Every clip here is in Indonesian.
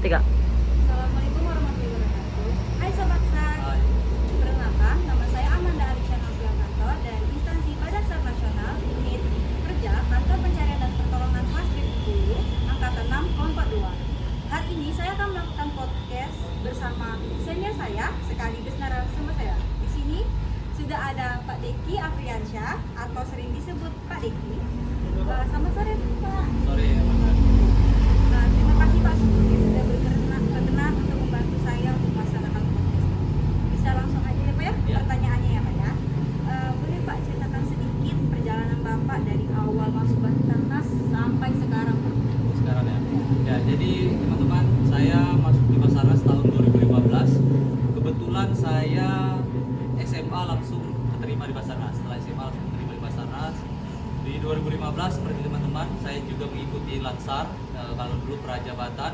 Tiga. Assalamualaikum warahmatullahi wabarakatuh. Hai Sobat SAR. Hai. Perkenalkan, nama saya Amanda Alicia Novianto dari instansi Badan SAR Nasional Unit Kerja Kantor Pencarian dan Pertolongan Plastik Bengkulu Angkatan 6 Kelompok 2. Hari ini saya akan melakukan podcast bersama senior saya sekaligus narasumber saya. Di sini sudah ada Pak Deki Afriansyah atau sering disebut Pak Deki. Selamat sore Pak. Sore. Terima kasih Pak sebelumnya sudah berkenan untuk membantu saya untuk melaksanakan podcast ini. Bisa langsung aja ya Pak ya, Ya. pertanyaannya ya Pak ya. Boleh Pak ceritakan sedikit perjalanan Bapak dari awal masuk Basarnas sampai sekarang Pak? Sekarang ya. Ya, jadi teman-teman, saya masuk di Basarnas tahun 2015. Kebetulan saya SMA langsung keterima di Basarnas. Setelah SMA langsung keterima di Basarnas. Di 2015 seperti teman-teman, saya juga mengikuti Latsar. Kalau dulu prajabatan,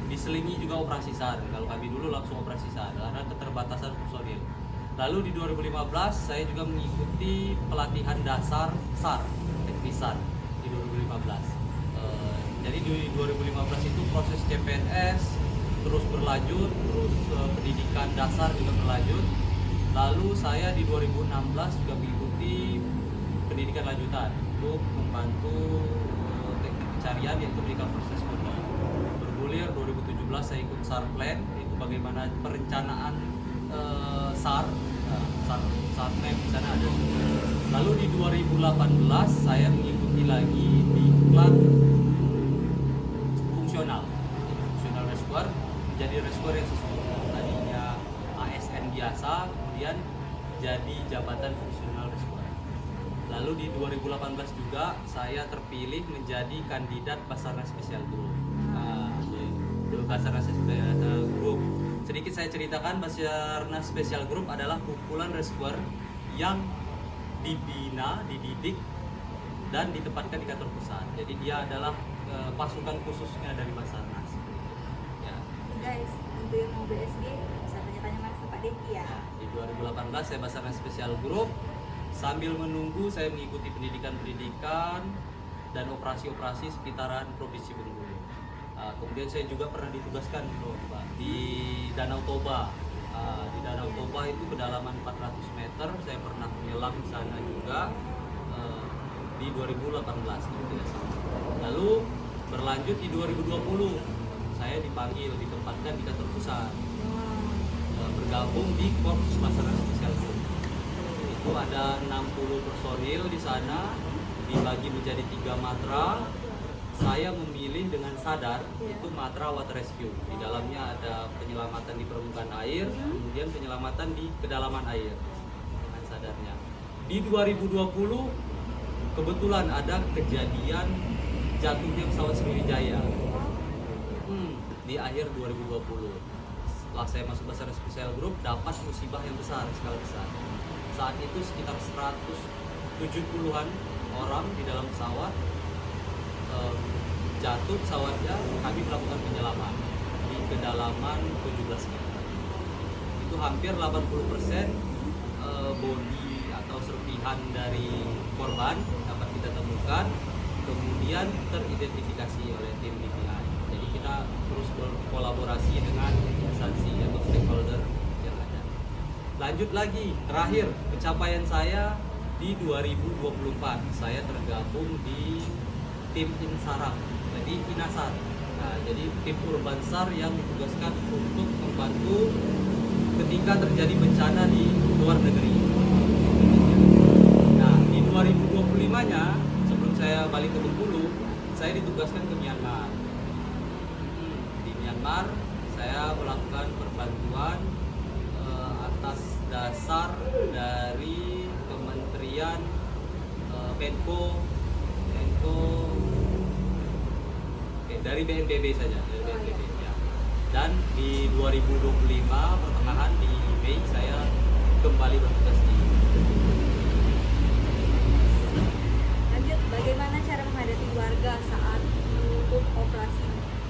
diselingi juga operasi SAR. Kalau kami dulu langsung operasi SAR karena keterbatasan personil. Lalu di 2015 saya juga mengikuti pelatihan dasar SAR, teknis SAR di 2015. Jadi di 2015 itu proses CPNS terus berlanjut, terus pendidikan dasar juga berlanjut. Lalu saya di 2016 juga mengikuti pendidikan lanjutan untuk membantu teknik pencarian yaitu medical first responder. Bergulir 2017 saya ikut SAR plan, yaitu bagaimana perencanaan SAR, SAR map di sana ada. Lalu di 2018 saya mengikuti lagi di diklat fungsional, fungsional rescuer, menjadi rescuer yang sesungguhnya. Tadinya ASN biasa, kemudian jadi jabatan fungsional rescuer. Lalu di 2018 juga saya terpilih menjadi kandidat Basarnas Special Group. Basarnas Special Group. Sedikit saya ceritakan, Basarnas Special Group adalah kumpulan rescuer yang dibina, dididik, dan ditempatkan di kantor pusat. Jadi dia adalah pasukan khususnya dari Basarnas. Ya. Guys, untuk yang mau BSG bisa tanya-tanya langsung Pak Deki ya. Di 2018 saya Basarnas Special Group. Sambil menunggu saya mengikuti pendidikan-pendidikan dan operasi-operasi sekitaran Provinsi Bengkulu. Kemudian saya juga pernah ditugaskan di Danau Toba. Di Danau Toba itu kedalaman 400 meter, saya pernah menyelam di sana juga di 2018 kalau tidak salah. Lalu berlanjut di 2020 saya dipanggil, ditempatkan di kantor pusat, bergabung di Korps Basarnas Special Group. Itu ada 60 personil di sana, dibagi menjadi 3 matra. Saya memilih dengan sadar itu matra water rescue. Di dalamnya ada penyelamatan di permukaan air, kemudian penyelamatan di kedalaman air dengan sadarnya. Di 2020 kebetulan ada kejadian jatuhnya pesawat Sriwijaya di akhir 2020. Setelah saya masuk Basarnas Special Group, dapat musibah yang besar, skala besar. Saat itu sekitar 170-an orang di dalam pesawat, jatuh pesawatnya, kami melakukan penyelaman di kedalaman 17 meter. Itu hampir 80% bodi atau serpihan dari korban dapat kita temukan, kemudian teridentifikasi oleh tim DPI. Jadi kita terus berkolaborasi dengan instansi atau stakeholder yang ada. Lanjut lagi, terakhir pencapaian saya di 2024 saya tergabung di tim Insaraf, jadi Inasar. Nah, jadi tim urban SAR yang ditugaskan untuk membantu ketika terjadi bencana di luar negeri. Nah, di 2025-nya sebelum saya balik ke Bengkulu, saya ditugaskan ke Myanmar. Di Myanmar saya melakukan perbantuan atas dasar dari Kementerian Menko dari BNPB saja, dari BNPB ya. Dan di 2025 pertengahan di Mei saya kembali bertugas di. Lanjut, bagaimana cara menghadapi warga saat menutup operasi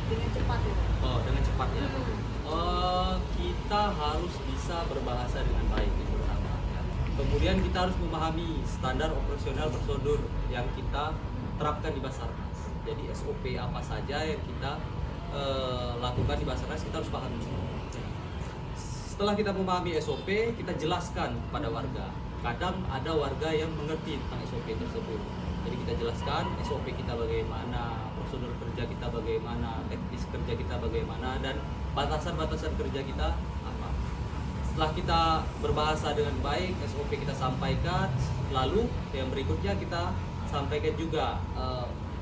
dengan cepat ya Pak? Oh, dengan cepat ya. Kita harus bisa berbahasa dengan baik itu pertama. Ya. Kemudian kita harus memahami standar operasional prosedur yang kita terapkan di Basarnas. Jadi SOP apa saja yang kita lakukan di Basarnas, kita harus paham. Setelah kita memahami SOP, kita jelaskan pada warga. Kadang ada warga yang mengerti tentang SOP tersebut. Jadi kita jelaskan SOP kita bagaimana, prosedur kerja kita bagaimana, teknis kerja kita bagaimana, dan batasan-batasan kerja kita apa. Setelah kita berbahasa dengan baik, SOP kita sampaikan, lalu yang berikutnya kita sampaikan juga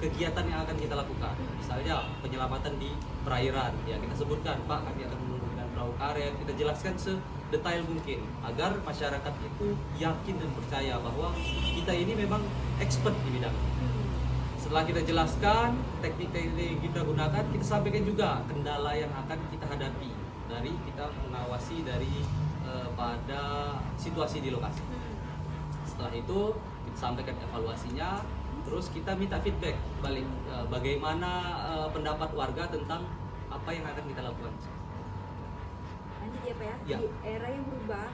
kegiatan yang akan kita lakukan. Misalnya penyelamatan di perairan, ya kita sebutkan, Pak, kami akan menggunakan perahu karet. Kita jelaskan sedetail mungkin agar masyarakat itu yakin dan percaya bahwa kita ini memang expert di bidang. Setelah kita jelaskan teknik-teknik kita gunakan, kita sampaikan juga kendala yang akan kita hadapi dari kita mengawasi dari pada situasi di lokasi. Setelah itu kita sampaikan evaluasinya, terus kita minta feedback balik bagaimana pendapat warga tentang apa yang akan kita lakukan. Lanjut ya Pak ya. Ya. Di era yang berubah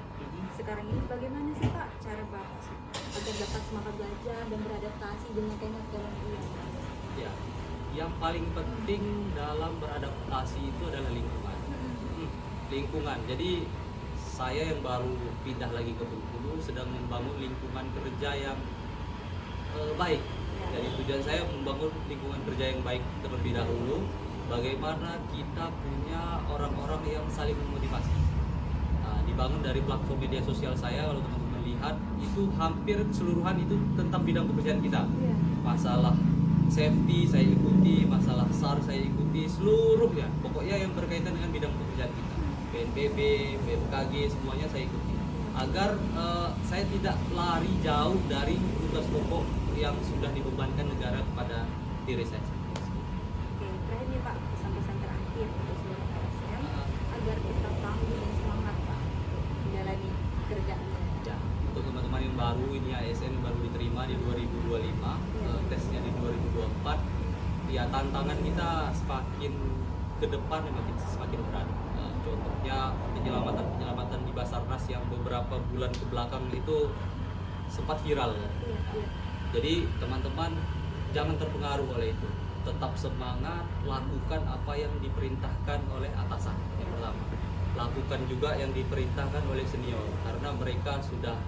sekarang ini, bagaimana sih Pak cara Bapak agar dapat semangat belajar dan beradaptasi dengan teknologi? Ya, yang paling penting dalam beradaptasi itu adalah lingkungan. Lingkungan. Jadi saya yang baru pindah lagi ke Bengkulu sedang membangun lingkungan kerja yang baik. Jadi tujuan saya membangun lingkungan kerja yang baik terlebih dahulu. Bagaimana kita punya orang-orang yang saling memotivasi. Nah, dibangun dari platform media sosial saya, kalau teman-teman lihat itu hampir keseluruhan itu tentang bidang pekerjaan kita. Masalah safety saya ikuti, masalah SAR saya ikuti, seluruhnya. Pokoknya yang berkaitan dengan bidang pekerjaan kita. BNPB, BMKG, semuanya saya ikuti. Agar saya tidak lari jauh dari tugas pokok yang sudah dibebankan negara kepada diri saya. Oke, terakhir nih Pak, pesan-pesan terakhir untuk seluruh ASN agar tetap tangguh dan semangat Pak menjalani kerjaannya. Ya, untuk teman-teman yang baru ini ASN baru diterima di 2025, tesnya di 2024. Ya, tantangan kita semakin ke depan semakin berat. Contohnya penyelamatan di Basarnas yang beberapa bulan ke belakang itu sempat viral. Jadi teman-teman jangan terpengaruh oleh itu. Tetap semangat, lakukan apa yang diperintahkan oleh atasan. Yang pertama, lakukan juga yang diperintahkan oleh senior karena mereka sudah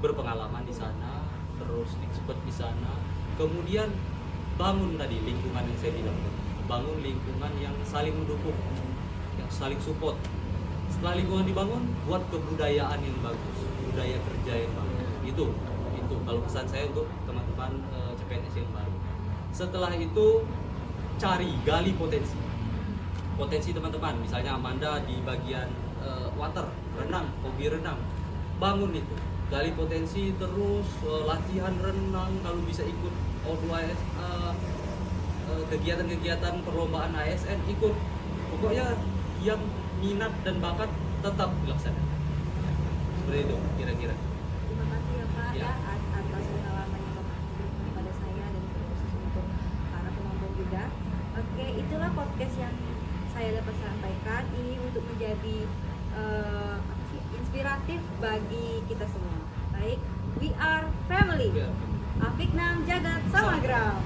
berpengalaman di sana, terus expert di sana. Kemudian bangun tadi lingkungan yang saya bilang, bangun lingkungan yang saling mendukung, yang saling support. Setelah lingkungan dibangun, buat kebudayaan yang bagus, budaya kerja yang bagus. Itu kalau pesan saya untuk teman-teman CPNS yang baru. Setelah itu gali potensi teman-teman. Misalnya Amanda di bagian water, renang, hobi renang, bangun itu, gali potensi, terus latihan renang, kalau bisa ikut O2S, kegiatan-kegiatan perlombaan ASN ikut. Pokoknya yang minat dan bakat tetap dilaksanakan. Seperti itu kira-kira. Terima kasih ya Pak Ya. Atas pengalaman yang Bapak berikan kepada saya dan khusus untuk para penonton juga. Oke, itulah podcast yang saya dapat sampaikan. Ini untuk menjadi inspiratif bagi kita semua. Baik, we are family. Ya. Afiknam Jagat Samagram.